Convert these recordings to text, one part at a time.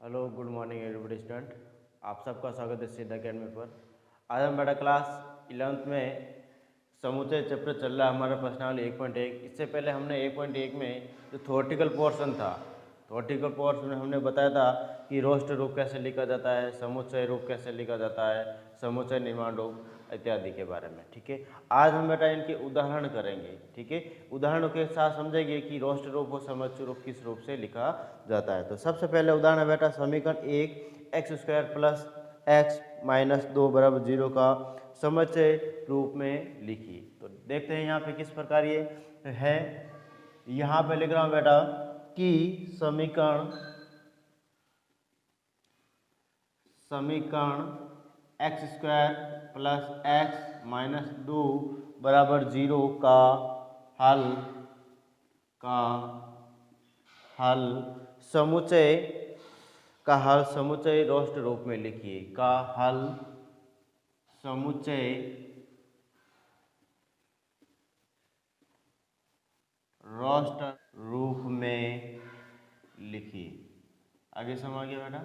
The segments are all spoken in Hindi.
Hello good morning everybody student. आप सबका स्वागत है सिद्ध अकेडमी पर। आज हम बेटा क्लास 11th में समुच्चय चैप्टर चल रहा है हमारा प्रश्नावली 1.1। इससे पहले हमने 1.1 में जो थ्योरेटिकल पोर्शन था, थ्योरेटिकल पोर्शन में हमने बताया था कि रोस्टर रूप कैसे लिखा जाता है, समुच्चय रूप कैसे लिखा जाता है, समुच्चय निर्माण रूप इत्यादि के बारे में। ठीक है, आज हम बेटा इनके उदाहरण करेंगे। ठीक है, उदाहरणों के साथ समझेंगे कि रोस्टर रूप और समुच्चय रूप किस रूप से लिखा जाता है। तो सबसे पहले उदाहरण है बेटा समीकरण 1 x square plus x minus 2 बराबर 0 का समुच्चय रूप में लिखिए। तो देखते हैं यहाँ पे किस प्रकार ये है। यहाँ पे लिख रहा हूँ बेटा कि समीकरण x square plus x minus 2 बराबर 0 का हल समुच्चय रोस्टर रूप में लिखिए। का हल समुच्चय रोस्टर रूप में लिखिए। आगे समझ गया बेटा?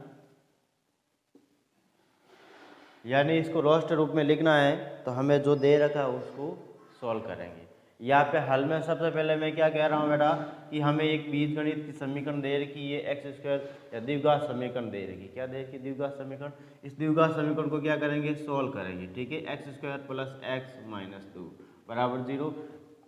यानी इसको रोस्टर रूप में लिखना है तो हमें जो दे रखा है उसको सॉल्व करेंगे। यहाँ पे हल में सबसे पहले मैं क्या कह रहा हूँ बेटा कि हमें एक बीजगणित की समीकरण दे रखी है एक्स स्क्वायर या द्विघात समीकरण दे रखी। क्या दे रखी? द्विघात समीकरण। इस द्विघात समीकरण को क्या करेंगे? सॉल्व करेंगे। ठीक है, x square plus x minus 2 बराबर 0।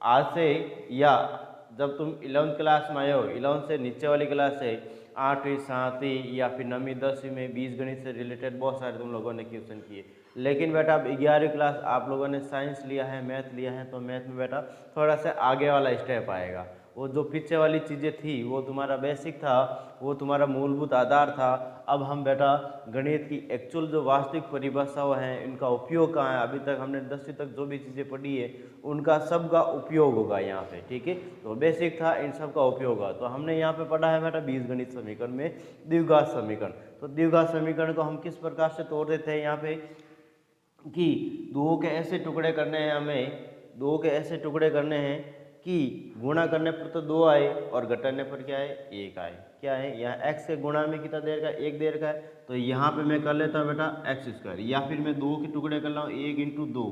आज से या जब तुम 11th क्लास में आए हो, 11th से नीचे वाली क्लास है 8वीं 7वीं या फिर 9वीं 10वीं में बीजगणित से रिलेटेड बहुत सारे तुम लोगों ने क्वेश्चन किए। लेकिन बेटा अब 11वीं क्लास आप लोगों ने साइंस लिया है, मैथ लिया है, तो मैथ में बेटा थोड़ा सा आगे वाला स्टेप आएगा। वो जो पीछे वाली चीज़ें थी वो तुम्हारा बेसिक था, वो तुम्हारा मूलभूत आधार था। अब हम बेटा गणित की एक्चुअल जो वास्तविक परिभाषाएं हैं इनका उपयोग कहाँ है, अभी तक हमने 10वीं तक जो भी चीज़ें पढ़ी है उनका सब का उपयोग होगा यहाँ पे। ठीक है, तो बेसिक था, इन सब का उपयोग होगा। तो हमने यहाँ पे पढ़ा है बेटा बीजगणित समीकरण में द्विघात समीकरण। तो द्विघात समीकरण को हम किस प्रकार से तोड़ देते हैं यहाँ पे कि दो के ऐसे टुकड़े करने हैं, हमें दो के ऐसे टुकड़े करने हैं कि गुणा करने पर तो 2 आए और घटाने पर क्या है? 1 आए। क्या है? यहाँ x के गुणा में कितना देर का? 1 देर का है। तो यहाँ पे मैं कर लेता हूँ बेटा एक्स स्क्वायर, या फिर मैं 2 के टुकड़े कर रहा हूँ 1 इंटू 2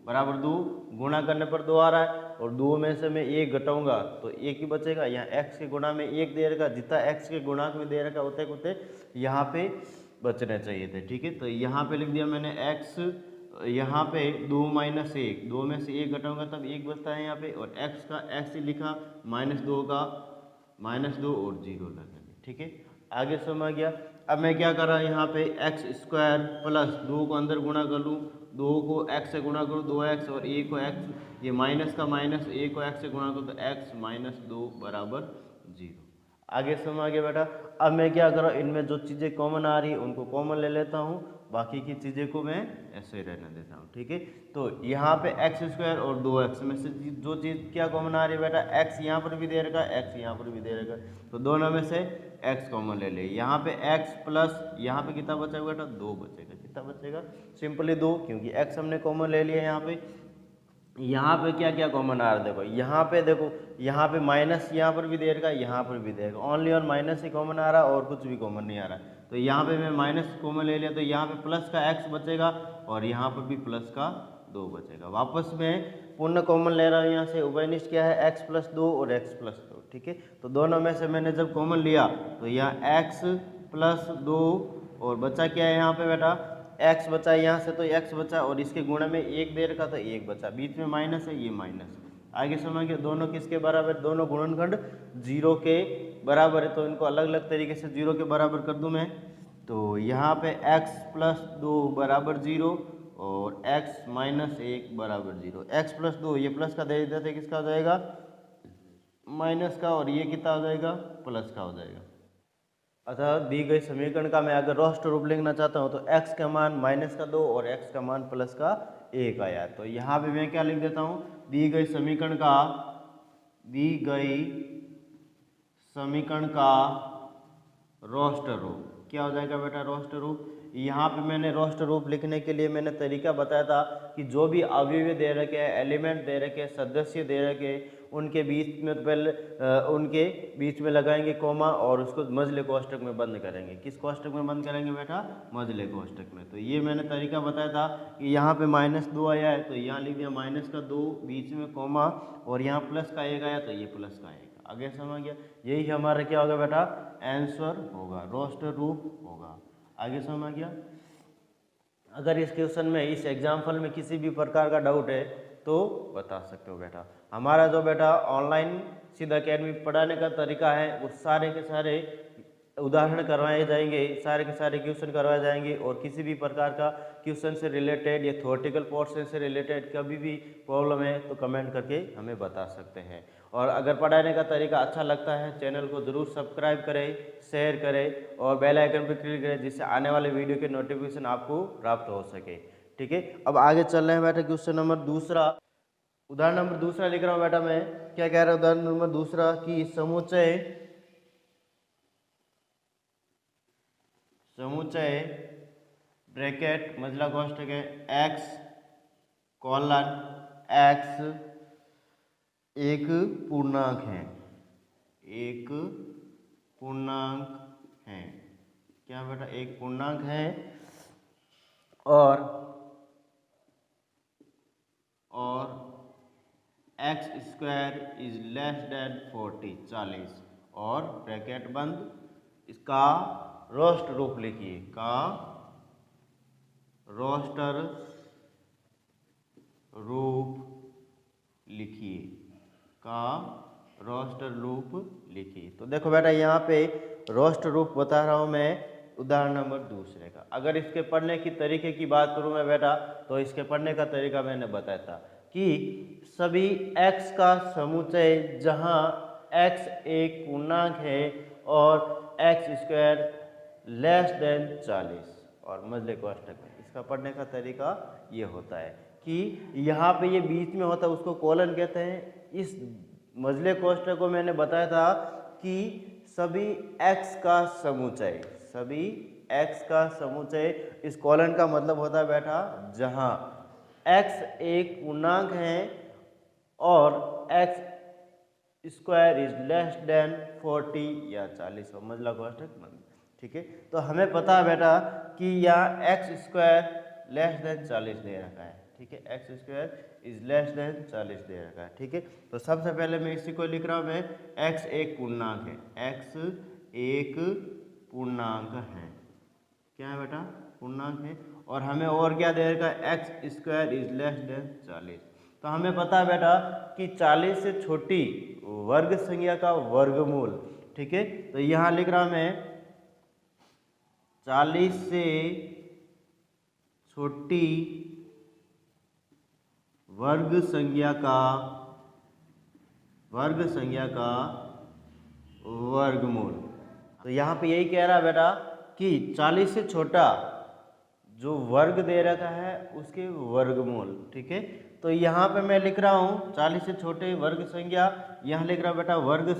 बराबर 2। गुणा करने पर 2 आ रहा है और 2 में से मैं 1 घटाऊंगा तो 1 ही बचेगा। यहाँ x के गुणा में 1 देर का, जितना x के गुणा में देर का उतने उतने यहाँ पे बचने चाहिए थे। ठीक है, तो यहाँ पे लिख दिया मैंने x, यहाँ पे 2 माइनस 1, 2 में से 1 घटाऊंगा तब 1 बचता है यहाँ पे, और x का x ही लिखा, -2 का -2 और 0 लगेंगे। ठीक है, आगे समझ गया। अब मैं क्या कर रहा हूँ यहाँ पे एक्स स्क्वायर प्लस 2 को अंदर गुणा कर लूँ, 2 को x से गुणा करूँ 2x और 1 को x, ये माइनस का माइनस 1 को x से गुणा करूँ तो x माइनस 2 बराबर 0। आगे समझ गया बेटा? अब मैं क्या कर रहा हूँ, इनमें जो चीज़ें कॉमन आ रही है उनको कॉमन ले लेता हूँ, बाकी की चीज़ें को मैं ऐसे ही रहने देता हूँ। ठीक है, तो यहाँ पे एक्स स्क्वायर और 2x में से जो चीज़ क्या कॉमन आ रही है बेटा, x यहाँ पर भी दे रखा है, x यहाँ पर भी दे रखा है, तो दोनों में से x कॉमन ले ले। यहाँ पे x प्लस यहाँ पे कितना बचेगा बेटा? 2 बचेगा। कितना बचेगा? सिंपली 2, क्योंकि x हमने कॉमन ले लिया। यहाँ पे क्या क्या कॉमन आ रहा है? देखो यहाँ पे माइनस यहाँ पर भी दे रखा है, यहाँ पर भी देगा, ओनली और माइनस ही कॉमन आ रहा है और कुछ भी कॉमन नहीं आ रहा है। तो यहाँ पे मैं माइनस कॉमन ले लिया तो यहाँ पे प्लस का x बचेगा और यहाँ पर भी प्लस का 2 बचेगा। वापस में पूर्ण कॉमन ले रहा हूँ यहाँ से, उभयनिष्ठ क्या है? x प्लस 2 और x प्लस 2। ठीक है, तो दोनों में से मैंने जब कॉमन लिया तो यहाँ x प्लस 2 और बचा क्या है यहाँ पे बेटा? x बचा यहाँ से, तो x बचा और इसके गुणा में 1 देर का तो 1 बचा, बीच में माइनस है, ये माइनस। आगे समझ गए? दोनों किसके बराबर? दोनों गुणनखंड 0 के बराबर है, तो इनको अलग अलग तरीके से 0 के बराबर कर दूं मैं। तो यहाँ पे x प्लस 2 बराबर 0 और x माइनस 1 बराबर 0। x प्लस 2 ये प्लस का दे देते किसका हो जाएगा? माइनस का, और ये कितना हो जाएगा? प्लस का हो जाएगा। अतः दी गई समीकरण का मैं अगर रोस्टर रूप लिखना चाहता हूँ तो x का मान -2 और x का मान +1 आया। तो यहाँ पे मैं क्या लिख देता हूँ? दी गई समीकरण का रोस्टर रूप। क्या हो जाएगा बेटा? रोस्टर रूप। यहाँ पे मैंने रोस्टर रूप लिखने के लिए मैंने तरीका बताया था कि जो भी अवयव दे रखे हैं, एलिमेंट दे रखे हैं, सदस्य दे रखे हैं, उनके बीच में तो पहले उनके बीच में लगाएंगे कॉमा और उसको मजले कोष्टक में बंद करेंगे। किस कोष्टक में बंद करेंगे बेटा? मजले कोष्टक में। तो ये मैंने तरीका बताया था कि यहाँ पे -2 आया है तो यहाँ लिख दिया -2 बीच में कॉमा और यहाँ प्लस का 1 आया तो ये प्लस का 1। आगे समझ गया? यही हमारा क्या होगा बेटा? आंसर होगा, रोस्टर रूप होगा। आगे समझ गया? अगर इस क्वेश्चन में, इस एग्जाम्पल में किसी भी प्रकार का डाउट है तो बता सकते हो बेटा। हमारा जो बेटा ऑनलाइन सिद्ध अकेडमी पढ़ाने का तरीका है वो सारे के सारे उदाहरण करवाए जाएंगे, सारे के सारे क्वेश्चन करवाए जाएंगे और किसी भी प्रकार का क्वेश्चन से रिलेटेड या थ्योरेटिकल पोर्शन से रिलेटेड कभी भी प्रॉब्लम है तो कमेंट करके हमें बता सकते हैं। और अगर पढ़ाने का तरीका अच्छा लगता है चैनल को ज़रूर सब्सक्राइब करें, शेयर करें और बेल आइकन पर क्लिक करें जिससे आने वाले वीडियो के नोटिफिकेशन आपको प्राप्त हो सके। ठीक है, अब आगे चल रहे हैं बेटा क्वेश्चन नंबर दूसरा। उदाहरण नंबर दूसरा लिख रहा हूँ बेटा मैं। क्या कह रहा है उदाहरण नंबर दूसरा कि समुच्चय ब्रैकेट मजला कोष्टक है x कॉलन x एक पूर्णांक है, एक पूर्णांक है। क्या बेटा? एक पूर्णांक है और x² इज लेस देन 40 और ब्रैकेट बंद। इसका रोस्टर रूप लिखिए, का रोस्टर रूप लिखिए, का रोस्टर रूप लिखिए। तो देखो बेटा यहाँ पे रोस्टर रूप बता रहा हूँ मैं उदाहरण नंबर दूसरे का। अगर इसके पढ़ने की तरीके की बात करूँ मैं बेटा तो इसके पढ़ने का तरीका मैंने बताया था कि सभी x का समुच्चय जहाँ x एक पूर्णांक है और x² लेस देन 40 और मजले कोष्टक में। इसका पढ़ने का तरीका ये होता है कि यहाँ पे ये बीच में होता है उसको कॉलन कहते हैं। इस मजले कोष्टक को मैंने बताया था कि सभी x का समुच्चय, सभी x का समुच्चय, इस कॉलन का मतलब होता है बेटा जहाँ x एक पूर्णांक है और x² इज लेस देन 40 या 40 और मजला कोष्टक बंद। ठीक है, तो हमें पता है बेटा कि यहाँ x² लेस देन 40 दे रखा है। ठीक है, x² इज लेस देन 40 दे रखा है। ठीक है, तो सबसे पहले मैं इसी को लिख रहा हूँ मैं, x एक पूर्णांक है, x एक पूर्णांक है। क्या है बेटा? पूर्णांक है। और हमें और क्या दे रखा है? x² is less than 40। तो हमें पता है बेटा कि 40 से छोटी वर्ग संख्या का वर्गमूल। ठीक है, तो यहाँ लिख रहा मैं 40 से छोटी वर्ग संख्या का वर्गमूल। तो यहाँ पे यही कह रहा है बेटा कि 40 से छोटा जो वर्ग दे रखा है उसके वर्गमूल। ठीक है, तो यहाँ पे मैं लिख रहा हूँ 40 से छोटे वर्ग संख्या। यहाँ लिख रहा बेटा वर्ग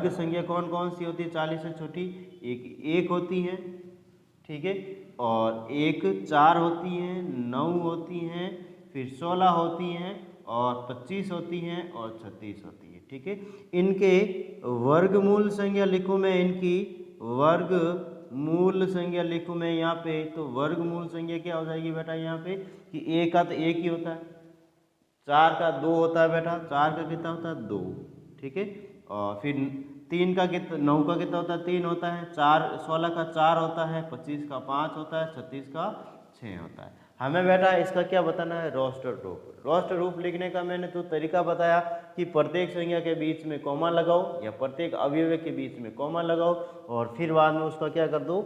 संख्या कौन कौन सी होती है 40 से छोटी? एक होती है, ठीक है, और 4 होती हैं, 9 होती हैं, फिर 16 होती हैं और 25 होती हैं और 36 होती है। ठीक है, इनके वर्गमूल संख्या लिखूँ मैं, इनकी वर्गमूल संख्या लिखूँ मैं यहाँ पे। तो वर्गमूल संख्या क्या हो जाएगी बेटा यहाँ पे कि 1 का तो 1 ही होता है, 4 का 2 होता है बेटा, 4 का कितना होता है? 2। ठीक है, और फिर 3 का कितना, 9 का कितना होता है? 3 होता है, 16 का 4 होता है, 25 का 5 होता है, 36 का 6 होता है। हमें बेटा इसका क्या बताना है? रोस्टर रूप। रोस्टर रूप लिखने का मैंने तो तरीका बताया कि प्रत्येक संख्या के बीच में कॉमा लगाओ या प्रत्येक अवयव के बीच में कॉमा लगाओ और फिर बाद में उसका क्या कर दो?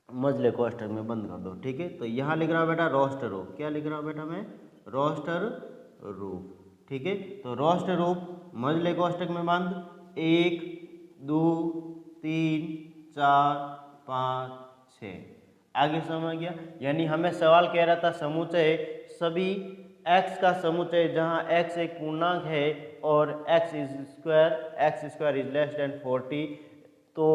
मजले कोष्टक में बंद कर दो। ठीक है, तो यहाँ लिख रहा हूँ बेटा रोस्टर रूप। क्या लिख रहा हूँ बेटा मैं? रोस्टर रूप। ठीक है, तो रोस्टर रूप मजले कोष्टक में बंद, 1 2 3 4 5 6। आगे समझ गया? यानी हमें सवाल कह रहा था समुच्चय सभी x का समुच्चय जहाँ x एक पूर्णांक है और x² इज लेस देन 40। तो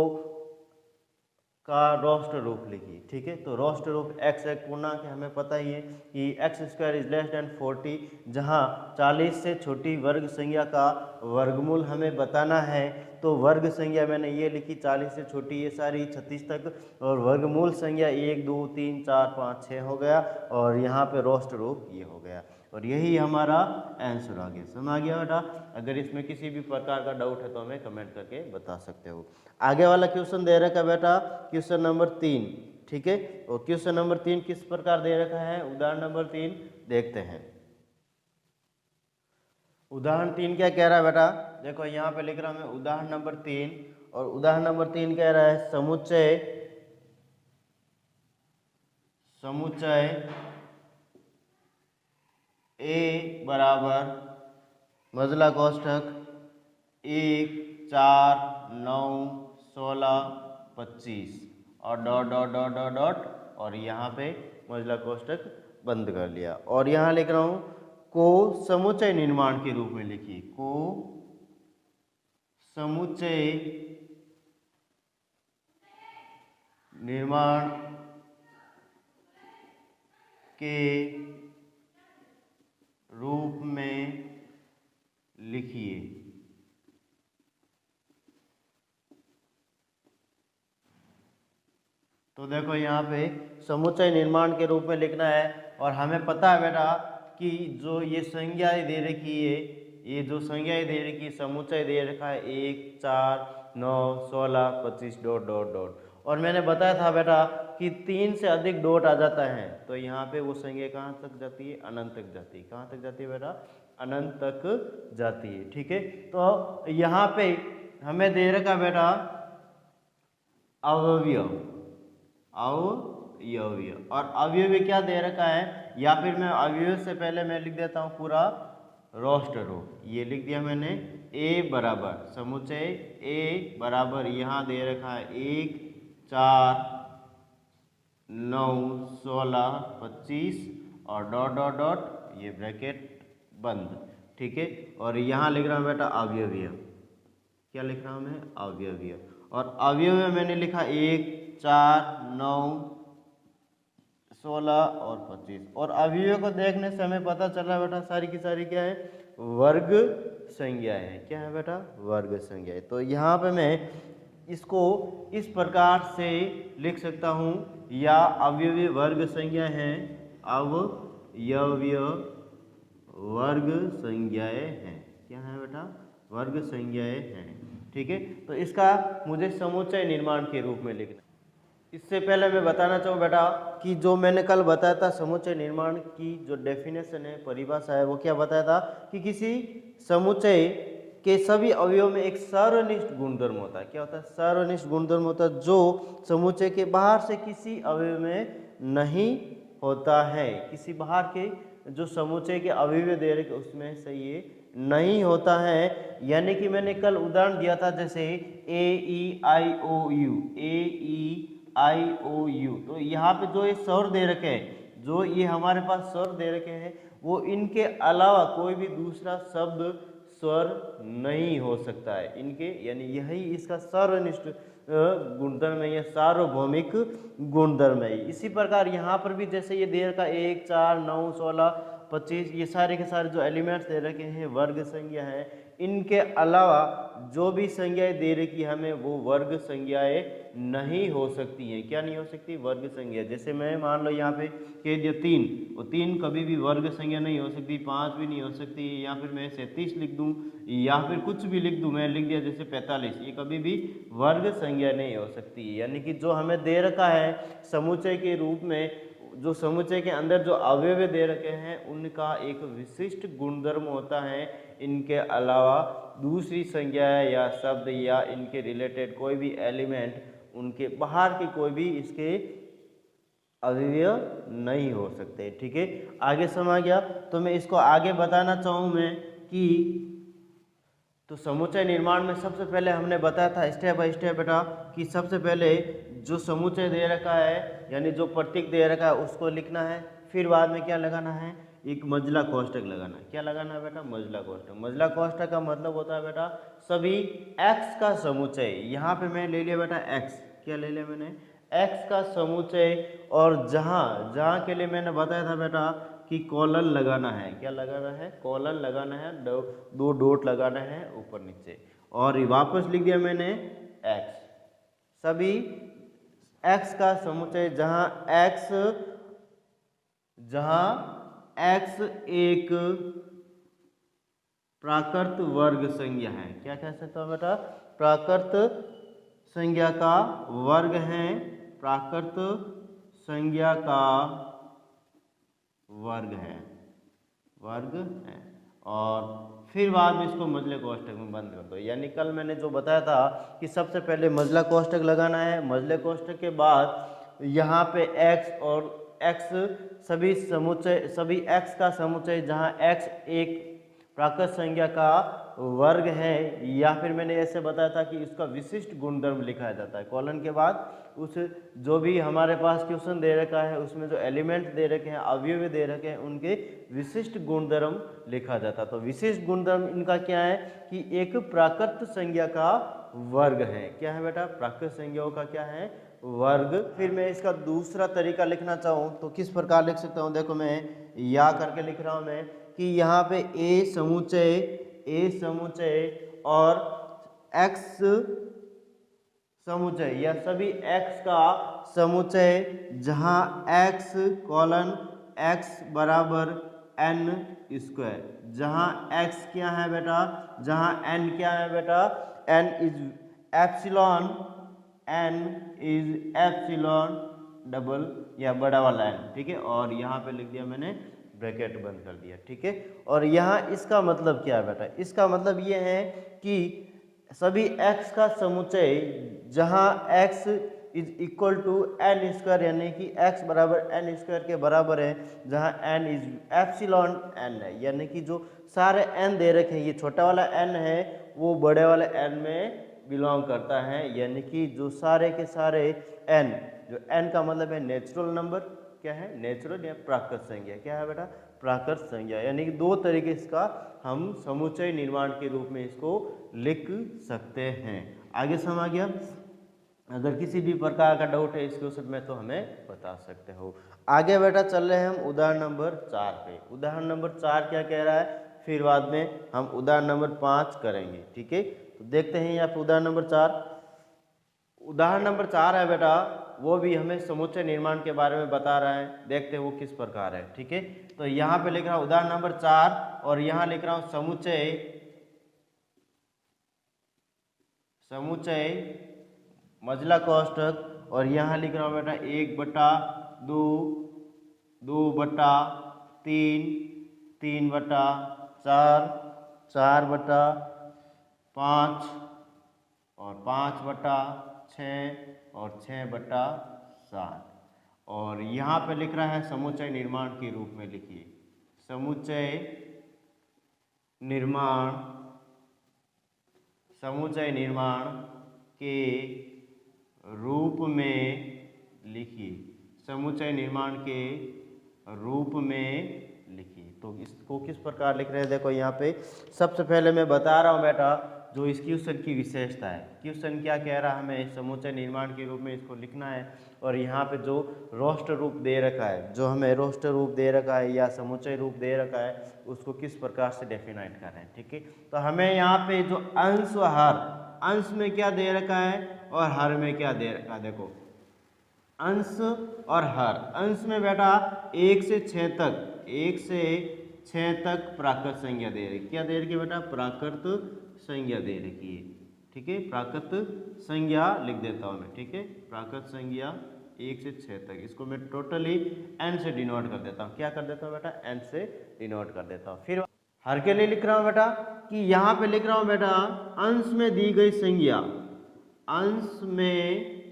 का रोस्टर रूप लिखिए। ठीक है, तो रोस्टर रूप एक्स एक पूर्णांक है, हमें पता ही है कि x square is less than 40, जहाँ 40 से छोटी वर्ग संख्या का वर्गमूल हमें बताना है। तो वर्ग संख्या मैंने ये लिखी 40 से छोटी, ये सारी 36 तक, और वर्गमूल संख्या 1 2 3 4 5 6 हो गया, और यहाँ पे रोस्टर रूप ये हो गया, और यही हमारा आंसर आ गया। समझ आ गया बेटा? अगर इसमें किसी भी प्रकार का डाउट है तो हमें कमेंट करके बता सकते हो। आगे वाला क्वेश्चन दे रखा है बेटा, क्वेश्चन नंबर 3। ठीक है, और क्वेश्चन नंबर 3 किस प्रकार दे रखा है, उदाहरण नंबर 3 देखते हैं। उदाहरण 3 क्या कह रहा है बेटा? देखो यहाँ पे लिख रहा हूं मैं उदाहरण नंबर 3, और उदाहरण नंबर 3 कह रहा है समुच्चय ए बराबर मजला कोष्ठक 1 4 9 16 25 और dot dot dot dot dot, और यहाँ पे मजला कोष्ठक बंद कर लिया। और यहाँ लिख रहा हूँ को समुच्चय निर्माण के रूप में लिखिए, को समुच्चय निर्माण के रूप में लिखिए। तो देखो यहाँ पे समुच्चय निर्माण के रूप में लिखना है, और हमें पता है बेटा कि जो ये संज्ञाएं दे रखी है, ये जो संज्ञाएं दे रखी है, समुच्चय दे रखा है 1 4 9 16 25 डॉट डॉट डॉट, और मैंने बताया था बेटा कि 3 से अधिक डॉट आ जाता है तो यहाँ पे वो संज्ञा कहाँ तक जाती है, अनंत तक जाती है। कहाँ तक जाती है बेटा? अनंत तक जाती है। ठीक है, तो यहाँ पे हमें दे रखा बेटा अवयव, और अवयव क्या दे रखा है, या फिर मैं अवयव से पहले मैं लिख देता हूँ पूरा रोस्टर रूप। ये लिख दिया मैंने, ए बराबर समुच्चय ए बराबर यहाँ दे रखा है 1 4 9 16 25 और डॉट डॉट डॉट, ये ब्रैकेट बंद। ठीक है, और यहाँ लिख रहा हूँ बेटा अवयवीय। क्या लिख रहा हूँ मैं? अवयवीय। और अवयव में मैंने लिखा 1 4 9 16 और 25, और अवयव को देखने से हमें पता चला बेटा सारी की सारी क्या है, वर्ग संज्ञाएं है। क्या है बेटा? वर्ग संज्ञाएं। तो यहाँ पे मैं इसको इस प्रकार से लिख सकता हूँ, या अवयवी वर्ग संज्ञा है, अवयवीय वर्ग संज्ञाएं हैं। क्या है बेटा? वर्ग संज्ञाएं हैं। ठीक है, तो इसका मुझे समुच्चय निर्माण के रूप में लिखना। इससे पहले मैं बताना चाहूँ बेटा कि जो मैंने कल बताया था समुच्चय निर्माण की जो डेफिनेशन है, परिभाषा है, वो क्या बताया था कि किसी समुच्चय के सभी अवयवों में एक सर्वनिष्ठ गुणधर्म होता है। क्या होता है? सर्वनिष्ठ गुणधर्म होता है, जो समुच्चय के बाहर से किसी अवयव में नहीं होता है। किसी बाहर के जो समुच्चय के अवयव दे रखे उसमें से ये नहीं होता है। यानी कि मैंने कल उदाहरण दिया था, जैसे ए ई आई ओ you, A E I O you, तो यहाँ पे जो ये स्वर दे रखे हैं, जो ये हमारे पास स्वर दे रखे हैं, वो इनके अलावा कोई भी दूसरा शब्द स्वर नहीं हो सकता है इनके, यानी यही इसका सर्वनिष्ठ गुणधर्म है या सार्वभौमिक गुणधर्म है। इसी प्रकार यहाँ पर भी जैसे ये दे रखा 1 4 9 16 25, ये सारे के सारे जो एलिमेंट्स दे रखे हैं वर्ग संज्ञा है। इनके अलावा जो भी संज्ञाएं दे रखी हमें वो वर्ग संज्ञाएं नहीं हो सकती हैं। क्या नहीं हो सकती? वर्ग संज्ञा। जैसे मैं मान लो यहाँ पे कह दिया 3, वो 3 कभी भी वर्ग संज्ञा नहीं हो सकती, 5 भी नहीं हो सकती, या फिर मैं 37 लिख दूँ, या फिर कुछ भी लिख दूँ, मैं लिख दिया जैसे 45, ये कभी भी वर्ग संज्ञा नहीं हो सकती। यानी कि जो हमें दे रखा है समुच्चय के रूप में, जो समुच्चय के अंदर जो अवयव दे रखे हैं उनका एक विशिष्ट गुणधर्म होता है। इनके अलावा दूसरी संज्ञा या शब्द या इनके रिलेटेड कोई भी एलिमेंट, उनके बाहर की कोई भी इसके अवयव नहीं हो सकते। ठीक है, आगे समझ गया? तो मैं इसको आगे बताना चाहूँ मैं कि तो समुच्चय निर्माण में सबसे पहले हमने बताया था स्टेप बाय स्टेप बेटा कि सबसे पहले जो समुच्चय दे रखा है यानी जो प्रतीक दे रखा है उसको लिखना है, फिर बाद में क्या लगाना है, एक मजला कोष्ठक लगाना है। क्या लगाना है बेटा? मजला कोष्ठक। मजला कोष्ठक का मतलब होता है बेटा सभी x का समुच्चय। यहाँ पे मैं ले लिया बेटा x, क्या ले लिया मैंने? x का समुच्चय, और जहाँ के लिए मैंने बताया था बेटा कि कॉलन लगाना है, क्या लगाना है, कॉलन लगाना है, दो डॉट लगाना है ऊपर नीचे, और वापस लिख दिया मैंने x, सभी x का समुच्चय जहाँ x एक प्राकृत वर्ग संज्ञा है, क्या कह सकता हूँ बेटा, प्राकृत संज्ञा का वर्ग है, प्राकृत संज्ञा का वर्ग है, और फिर बाद में इसको मजले कोष्ठक में बंद कर दो। यानी कल मैंने जो बताया था कि सबसे पहले मजला कोष्ठक लगाना है, मजले कोष्ठक के बाद यहाँ पे x और x सभी x का समुच्चय जहाँ x एक प्राकृत संज्ञा का वर्ग है, या फिर मैंने ऐसे बताया था कि इसका विशिष्ट गुणधर्म लिखा जाता है। कॉलन के बाद उस जो भी हमारे पास क्वेश्चन दे रखा है उसमें जो एलिमेंट दे रखे हैं, अवयव दे रखे हैं, उनके विशिष्ट गुणधर्म लिखा जाता है। तो विशिष्ट गुणधर्म इनका क्या है कि एक प्राकृत संज्ञा का वर्ग है। क्या है बेटा, प्राकृत संज्ञाओं का क्या है, वर्ग। फिर मैं इसका दूसरा तरीका लिखना चाहूँ तो किस प्रकार लिख सकता हूँ, देखो मैं या करके लिख रहा हूँ मैं कि यहाँ पे ए समुच्चय और x समुच्चय, या सभी x का समुच्चय जहाँ x कॉलन x बराबर n स्क्वायर, जहाँ x क्या है बेटा, जहाँ n क्या है बेटा, n इज एप्सिलॉन डबल या बड़ा वाला n, ठीक है, और यहाँ पे लिख दिया मैंने ब्रैकेट बंद कर दिया, ठीक है। और यहाँ इसका मतलब क्या है बेटा, इसका मतलब ये है कि सभी x का समुच्चय जहाँ x is equal to n square, यानी कि x बराबर n स्क्वायर के बराबर है, जहाँ n इज एप्सिलॉन n है, यानी कि जो सारे n दे रखे हैं, ये छोटा वाला n है वो बड़े वाले n में बिलोंग करता है, यानी कि जो सारे के सारे n, जो n का मतलब है नेचुरल नंबर, क्या है, नेचुरल या प्राकृत संज्ञा, क्या है बेटा, प्राकृत संज्ञा, यानी कि दो तरीके इसका हम समुच्चय निर्माण के रूप में इसको लिख सकते हैं। आगे समझ गया। अगर किसी भी प्रकार का डाउट है इस क्वेश्चन में तो हमें बता सकते हो। आगे बेटा चल रहे हैं हम उदाहरण नंबर 4 पे। उदाहरण नंबर 4 क्या कह रहा है, फिर बाद में हम उदाहरण नंबर 5 करेंगे, ठीक है। तो देखते हैं यहाँ पे उदाहरण नंबर 4। उदाहरण नंबर 4 है बेटा, वो भी हमें समुच्चय निर्माण के बारे में बता रहा है, देखते हैं वो किस प्रकार है, ठीक है। तो यहाँ पे लिख रहा हूँ उदाहरण नंबर 4 और यहाँ लिख रहा हूँ समुच्चय मजला कोष्ठक, और यहाँ लिख रहा हूँ बेटा 1/2, 2/3, 3/4, 4/5 और 5/6 और 6/7, और यहाँ पे लिख रहा है समुच्चय निर्माण के रूप में लिखिए, समुच्चय निर्माण के रूप में लिखिए, समुच्चय निर्माण के रूप में लिखिए। तो इसको किस प्रकार लिख रहे हैं, देखो यहाँ पे सबसे पहले मैं बता रहा हूँ बेटा जो इस क्वेश्चन की विशेषता है। क्वेश्चन क्या कह रहा है, हमें समुच्चय निर्माण के रूप में इसको लिखना है, और यहाँ पे जो रोस्टर रूप दे रखा है, जो हमें रोस्टर रूप दे रखा है या समुच्चय रूप दे रखा है, उसको किस प्रकार से डेफिनाइट कर रहे हैं, ठीक है। तो हमें यहाँ पे जो अंश व हर, अंश में क्या दे रखा है और हर में क्या दे रखा है, देखो अंश और हर। अंश में बेटा 1 से 6 तक प्राकृत संज्ञा दे रही, क्या दे रखी है बेटा, प्राकृत संज्ञा दे रखी है, ठीक है। प्राकृत संज्ञा लिख देता हूँ मैं, ठीक है, प्राकृत संज्ञा 1 से 6 तक, इसको मैं टोटली n से डिनोट कर देता हूँ, क्या कर देता हूँ बेटा, n से डिनोट कर देता हूँ। फिर हर के लिए लिख रहा हूँ बेटा कि यहाँ पे लिख रहा हूँ बेटा अंश में दी गई संज्ञा, अंश में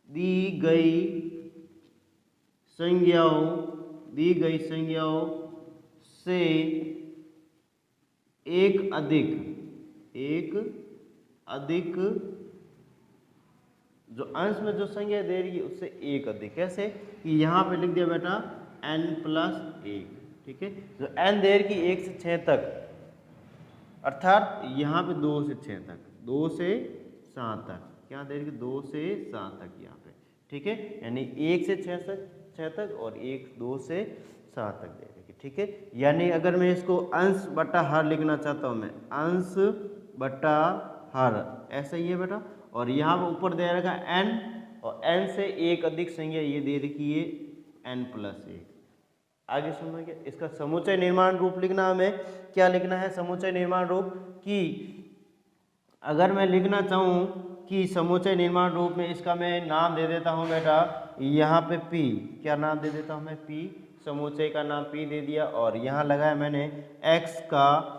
दी गई संज्ञाओं से एक अधिक जो अंश में जो संज्ञा दे रही है उससे एक अधिक, कैसे कि यहाँ पे लिख दिया बेटा n+1, ठीक है। जो n दे रही 1 से 6 तक, अर्थात यहाँ पे 2 से 6 तक, 2 से 7 तक, क्या दे रही 2 से 7 तक यहाँ पे, ठीक है, यानी 1 से 6 तक और 1 2 से 7 तक दे रखी, ठीक है। यानी अगर मैं इसको अंश बटा हर लिखना चाहता हूँ, मैं अंश बटा हर, ऐसा ही है बेटा। और यहाँ पर ऊपर दे रखा n, और n से एक अधिक संख्या ये दे रखी है n+1। आगे समझ गया। इसका समुच्चय निर्माण रूप लिखना, हमें क्या लिखना है समुच्चय निर्माण रूप, कि अगर मैं लिखना चाहूँ कि समुच्चय निर्माण रूप में इसका मैं नाम दे देता हूँ बेटा, यहाँ पे p, क्या नाम दे देता हूँ मैं, p, समुच्चय का नाम p दे दिया। और यहाँ लगाया मैंने x का,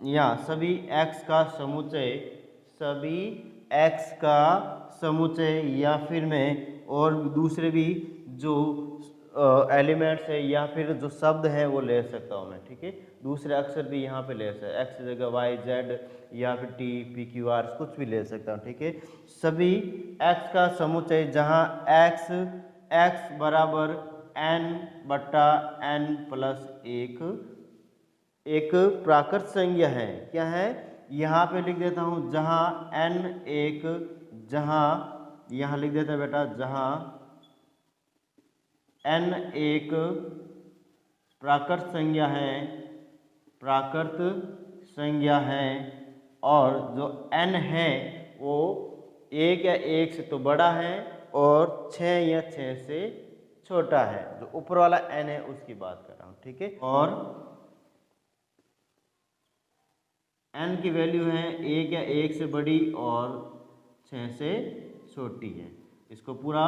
या सभी x का समुच्चय, सभी x का समुच्चय, या फिर मैं और दूसरे भी जो एलिमेंट्स है या फिर जो शब्द हैं वो ले सकता हूँ मैं, ठीक है। दूसरे अक्षर भी यहाँ पे ले सकता हूँ, एक्स जगह वाई जेड या फिर टी पी क्यू आर कुछ भी ले सकता हूँ, ठीक है। सभी एक्स का समुच्चय जहाँ एक्स बराबर n बटा n+1 एक प्राकृत संज्ञा है, क्या है, यहाँ पे लिख देता हूँ जहाँ n एक, जहाँ यहाँ लिख देता है बेटा जहाँ n एक प्राकृत संज्ञा है, प्राकृत संज्ञा है, और जो n है वो 1 या 1 से तो बड़ा है और 6 या 6 से छोटा है। जो ऊपर वाला n है उसकी बात कर रहा हूँ, ठीक है। और n की वैल्यू है 1 या 1 से बड़ी और 6 से छोटी है। इसको पूरा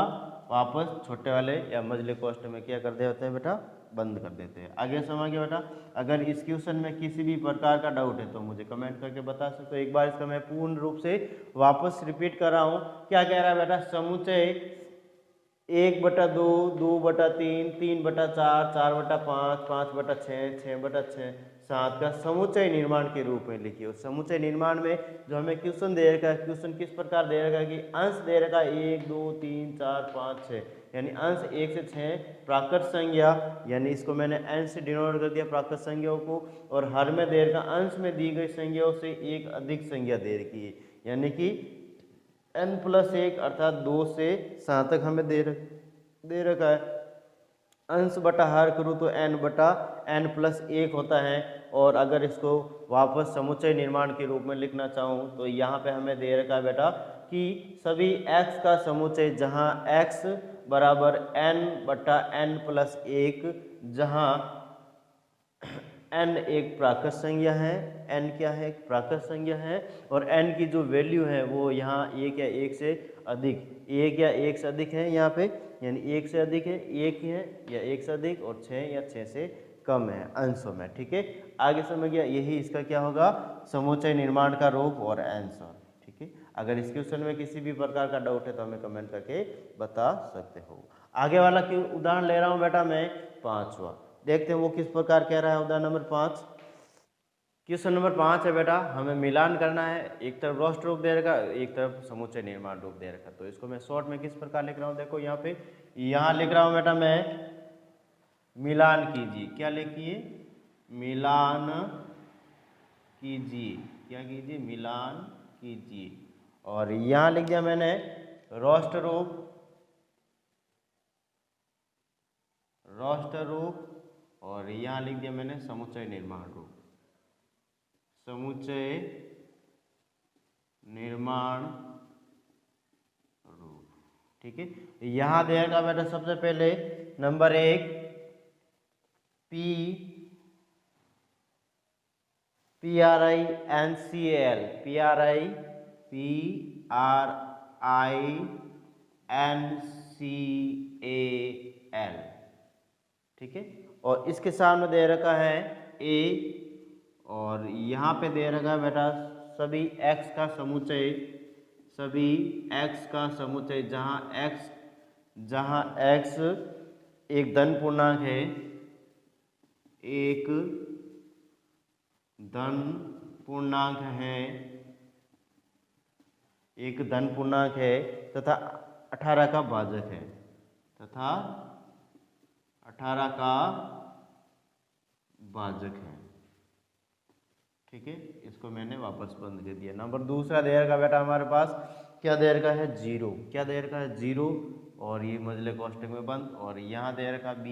वापस छोटे वाले या मझले कोष्ठक में क्या कर देते हैं बेटा, बंद कर देते हैं। आगे समझ गया बेटा। अगर इस क्वेश्चन में किसी भी प्रकार का डाउट है तो मुझे कमेंट करके बता सकते हो। एक बार इसका मैं पूर्ण रूप से वापस रिपीट कर रहा हूँ। क्या कह रहा है बेटा, समुच्चय 1/2, 2/3, 3/4, 4/5, 5/6, 6/6, 7 का समुच्चय निर्माण के रूप में लिखिए। उस समुच्चय निर्माण में जो हमें क्वेश्चन दे रखा है, क्वेश्चन किस प्रकार दे रखा है कि अंश दे रखा है 1 2 3 4 5 6, यानी अंश 1 से 6 प्राकृत संज्ञा, यानी इसको मैंने n से डिनोट कर दिया प्राकृत संज्ञाओं को, और हर में दे रखा अंश में दी गई संज्ञाओं से एक अधिक संज्ञा दे रखी है, यानी कि n+1 अर्थात 2 से 7 तक हमें दे रखा है। अंश बटा हर करूँ तो n/n+1 होता है। और अगर इसको वापस समुच्चय निर्माण के रूप में लिखना चाहूँ तो यहाँ पे हमें दे रखा है बेटा कि सभी x का समुच्चय जहाँ x बराबर n/n+1, जहाँ n एक प्राकृत संज्ञा है, n क्या है, एक प्राकृत संज्ञा है, और n की जो वैल्यू है वो यहाँ 1 या 1 से अधिक, 1 या 1 से अधिक है यहाँ पे, यानी 1 से अधिक है, 1 है या 1 से अधिक, और 6 या 6 से कम है अंशों में, ठीक है। आगे समझ गया, यही इसका क्या होगा, समुच्चय निर्माण का रूप और आंसर, ठीक है। अगर इस क्वेश्चन में किसी भी प्रकार का डाउट है तो हमें कमेंट करके बता सकते हो। आगे वाला क्यों उदाहरण ले रहा हूँ बेटा मैं, 5वां, देखते हैं वो किस प्रकार कह रहा है। उदाहरण नंबर 5, क्वेश्चन नंबर 5 है बेटा, हमें मिलान करना है। एक तरफ रोस्ट रूप दे रखा, एक तरफ समुच्चय निर्माण रूप दे रखा, तो इसको मैं शॉर्ट में किस प्रकार लिख रहा हूँ, देखो यहाँ पे, यहाँ लिख रहा हूँ बेटा मैं, मिलान कीजिए, क्या लिखिए, मिलान कीजिए, क्या कीजिए, मिलान कीजिए। और यहाँ लिख दिया मैंने रोस्ट रूप, रोस्ट रूप, और यहाँ लिख दिया मैंने समुच्चय निर्माण रूप, समुच्चय निर्माण रूप, ठीक है। यहाँ देगा बेटा सबसे पहले नंबर 1 PRINCAL, PRINCAL, ठीक है। और इसके सामने दे रखा है A, और यहाँ पे दे रखा है बेटा सभी x का समुच्चय, सभी x का समुच्चय जहाँ x एक धन पूर्णांक है, एक धन पूर्णांक है, एक धन पूर्णांक है तथा 18 का भाजक है, तथा 18 का भाजक है, ठीक है। इसको मैंने वापस बंद कर दिया। नंबर दूसरा दे रखा बेटा हमारे पास, क्या दे रखा है, 0, क्या दे रखा है, 0, और ये मजले कोष्टक में बंद, और यहाँ दे रखा b,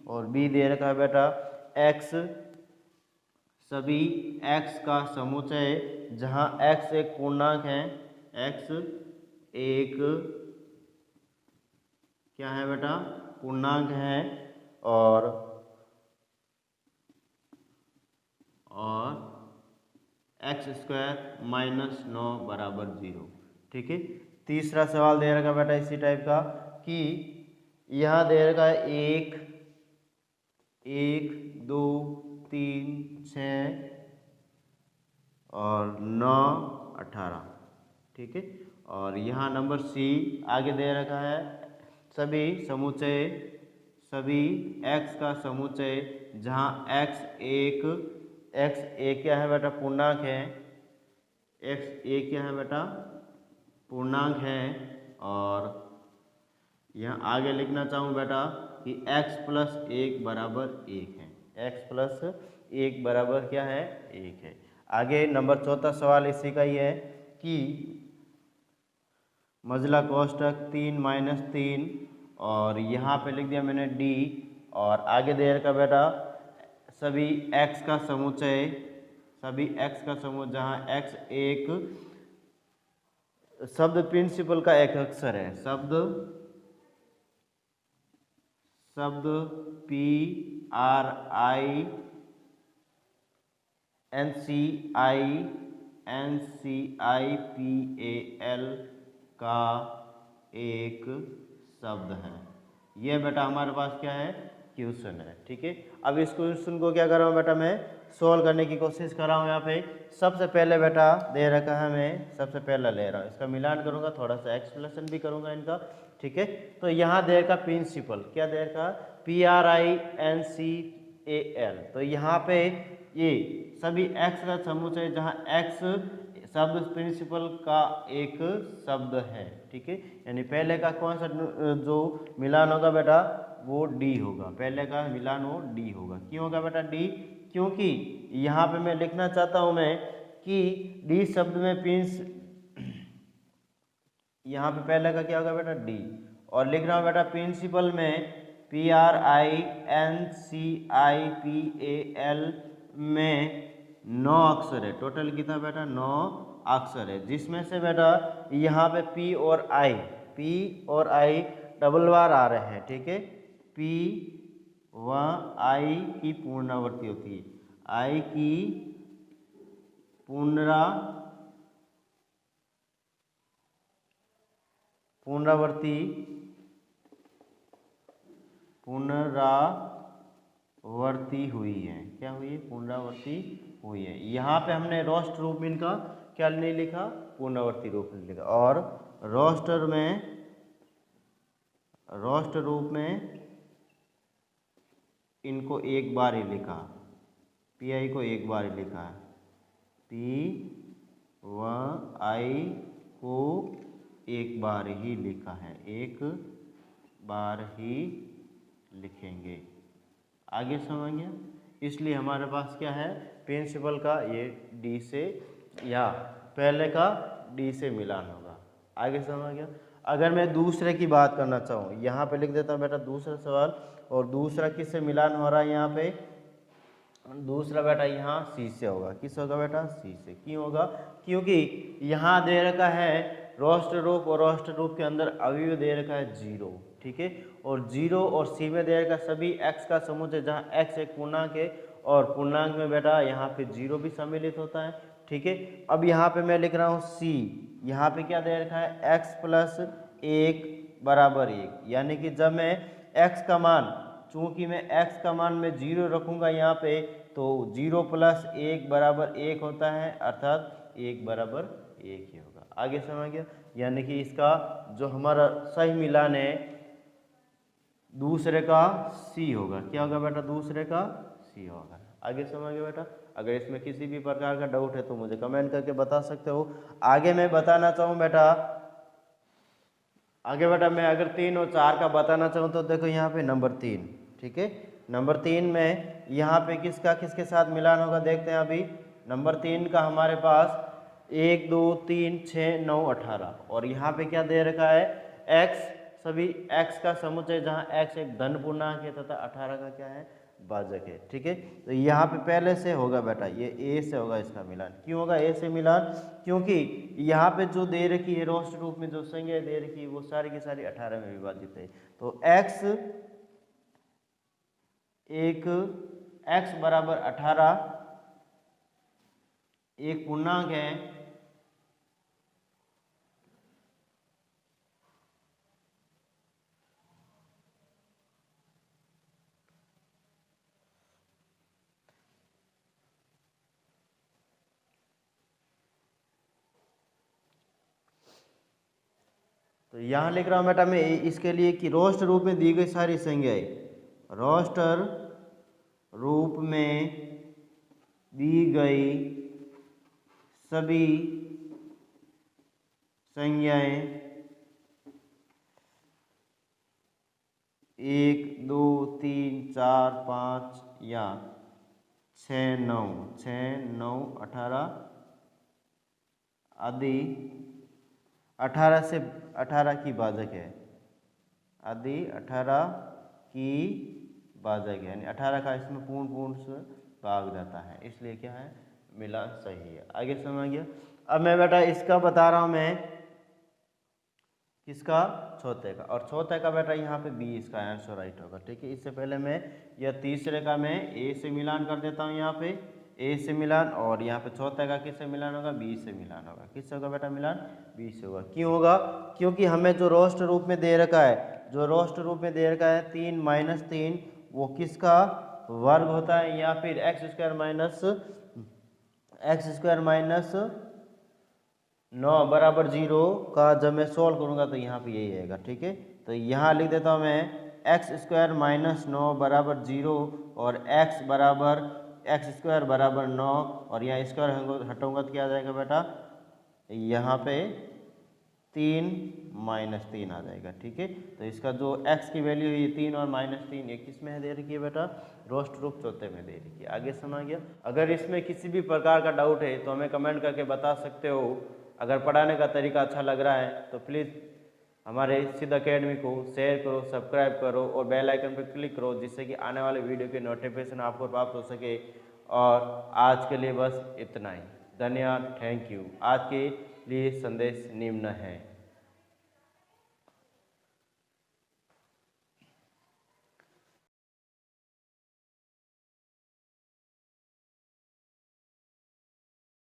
और b दे रखा है बेटा x, सभी x का समुच्चय जहाँ x एक पूर्णांक है, x एक क्या है बेटा पूर्णांक है, और x स्क्वायर माइनस 9 बराबर 0। ठीक है। तीसरा सवाल दे रखा बेटा इसी टाइप का कि यहाँ दे रखा है 1 1 2 3 6 और 9 18। ठीक है। और यहाँ नंबर सी आगे दे रखा है सभी समुच्चय, सभी x का समुच्चय जहाँ x एक क्या है बेटा पूर्णांक है, x एक क्या है बेटा पूर्णांक है, और यहाँ आगे लिखना चाहूँ बेटा कि x प्लस 1 बराबर 1 है, x प्लस 1 बराबर क्या है 1 है। आगे नंबर चौथा सवाल इसी का ही है कि मजला कोष्टक 3 माइनस 3, और यहाँ पे लिख दिया मैंने d, और आगे दे रखा बेटा सभी x का समुच्चय, सभी x का समूह जहाँ x एक शब्द प्रिंसिपल का एक अक्षर है, शब्द PRINCIPAL का एक शब्द है। यह बेटा हमारे पास क्या है क्वेश्चन है। ठीक है। अब इस क्वेश्चन को क्या कर रहा हूँ बेटा मैं सोल्व करने की कोशिश कर रहा हूँ। यहाँ पे सबसे पहले बेटा दे रखा है, मैं सबसे पहला ले रहा हूँ, इसका मिलान करूँगा, थोड़ा सा एक्सप्लेनेशन भी करूँगा इनका। ठीक है। तो यहाँ दे रखा प्रिंसिपल, क्या दे रखा PRINCAL, तो यहाँ पे ये सभी x का समुच्चय जहाँ x शब्द प्रिंसिपल का एक शब्द है। ठीक है। यानी पहले का कौन सा जो मिलान होगा बेटा वो D होगा, पहले का मिलान वो D होगा। क्यों होगा बेटा D? क्योंकि यहाँ पे मैं लिखना चाहता हूँ मैं कि D शब्द में यहाँ पे पहले का क्या होगा बेटा D, और लिख रहा हूँ बेटा प्रिंसिपल में PRINCIPAL में 9 अक्षर है, टोटल कितना बेटा 9 अक्षर है, जिसमें से बेटा यहाँ पे P और I डबल बार आ रहे हैं। ठीक है। P व I की पुनरावृत्ति होती है, I की पुनरावर्ती हुई है। क्या हुई है? पुनरावर्ती हुई है। यहाँ पे हमने रोस्ट रूप में इनका क्या नहीं लिखा, पुनरावर्ती रूप में लिखा, और रोस्ट रूप में इनको एक बार ही लिखा, PI को एक बार ही लिखा है, P व I को एक बार ही लिखा है, एक बार ही लिखेंगे। आगे समझ गया? इसलिए हमारे पास क्या है प्रिंसिपल का ये D से या पहले का D से मिलान होगा। आगे समझ गया? अगर मैं दूसरे की बात करना चाहूँ, यहाँ पे लिख देता हूँ बेटा दूसरा सवाल, और दूसरा किससे मिलान हो रहा है यहाँ पे? दूसरा बेटा यहाँ C से होगा। किस होगा बेटा? C से। क्यों होगा? क्योंकि यहाँ दे रखा है रोस्ट रूप, और रोस्ट रूप के अंदर अवयव दे रखा है 0। ठीक है। और 0 और C में दे रखा सभी x का समुच्चय जहाँ x एक पूर्णांक है, और पूर्णांक में बेटा यहाँ पे 0 भी सम्मिलित होता है। ठीक है। अब यहाँ पे मैं लिख रहा हूँ C, यहाँ पे क्या दे रखा है x प्लस 1 बराबर 1, यानी कि जब मैं x का मान, चूंकि मैं x का मान में 0 रखूँगा यहाँ पे, तो 0 प्लस 1 बराबर 1 होता है, अर्थात 1 बराबर 1 ही होगा। आगे समझ गया? यानी कि इसका जो हमारा सही मिलान है दूसरे का C होगा। क्या होगा बेटा? दूसरे का C होगा। आगे समझ गया बेटा? अगर इसमें किसी भी प्रकार का डाउट है तो मुझे कमेंट करके बता सकते हो। आगे मैं बताना चाहूँ बेटा, आगे बेटा मैं अगर 3 और 4 का बताना चाहूँ तो देखो यहाँ पे नंबर 3। ठीक है। नंबर 3 में यहाँ पे किसका किसके साथ मिलान होगा देखते हैं अभी। नंबर 3 का हमारे पास 1 2 3 6 9 18, और यहाँ पे क्या दे रखा है x सभी x का समुच्चय जहाँ x एक धन पूर्णांक है तथा 18 का क्या है, भाजक है। ठीक है, तो यहाँ पे पहले से होगा बेटा, ये a से होगा इसका मिलान। क्यों होगा a से मिलान? क्योंकि यहाँ पे जो दे रखी है रोस्ट रूप में जो संख्या दे रखी है वो सारी की सारी 18 में विभाजित है। तो x बराबर 18 एक पूर्णांक है, तो यहाँ लिख रहा हूँ बेटा मैं इसके लिए कि रोस्ट रूप में दी गई सारी संख्याएं, रोस्टर रूप में दी गई सभी संख्याएं 1 2 3 4 5 या 6 9 18 आदि 18 से 18 की भाजक है, आदि 18 की भाजक है, यानी 18 का इसमें पूर्ण से भाग जाता है, इसलिए क्या है, मिलान सही है। आगे समझ गया। अब मैं बेटा इसका बता रहा हूं मैं, किसका, चौथे का, और चौथे का बेटा यहाँ पे बी इसका आंसर राइट होगा। ठीक है, इससे पहले मैं यह तीसरे का मैं ए से मिलान कर देता हूँ, यहाँ पे ए से मिलान, और यहाँ पे चौथे का किससे मिलान होगा, बी से मिलान होगा। किससे होगा बेटा मिलान, बी से होगा। क्यों होगा? क्योंकि हमें जो रोस्ट रूप में दे रखा है, जो रोस्ट रूप में दे रखा है 3 - 3 वो किसका वर्ग होता है, या फिर x² - 9 बराबर 0 का जब मैं सोल्व करूंगा तो यहाँ पे यही आएगा। ठीक है, तो यहाँ लिख देता हूँ मैं x² - 9 बराबर 0 और x² बराबर 9, और यहाँ स्क्वायर हटाऊंगा तो क्या आ जाएगा बेटा, यहाँ पे 3 - 3 आ जाएगा। ठीक है, तो इसका जो x की वैल्यू है 3 और -3 ये किस में दे रखी है बेटा, रोस्ट रूप चौथे में दे रखी है। आगे समझ गया। अगर इसमें किसी भी प्रकार का डाउट है तो हमें कमेंट करके बता सकते हो। अगर पढ़ाने का तरीका अच्छा लग रहा है तो प्लीज़ हमारे सिद्ध अकेडमी को शेयर करो, सब्सक्राइब करो और बेल आइकन पर क्लिक करो, जिससे कि आने वाले वीडियो के नोटिफिकेशन आपको प्राप्त हो सके। और आज के लिए बस इतना ही। धन्यवाद, थैंक यू। आज के लिए संदेश निम्न है।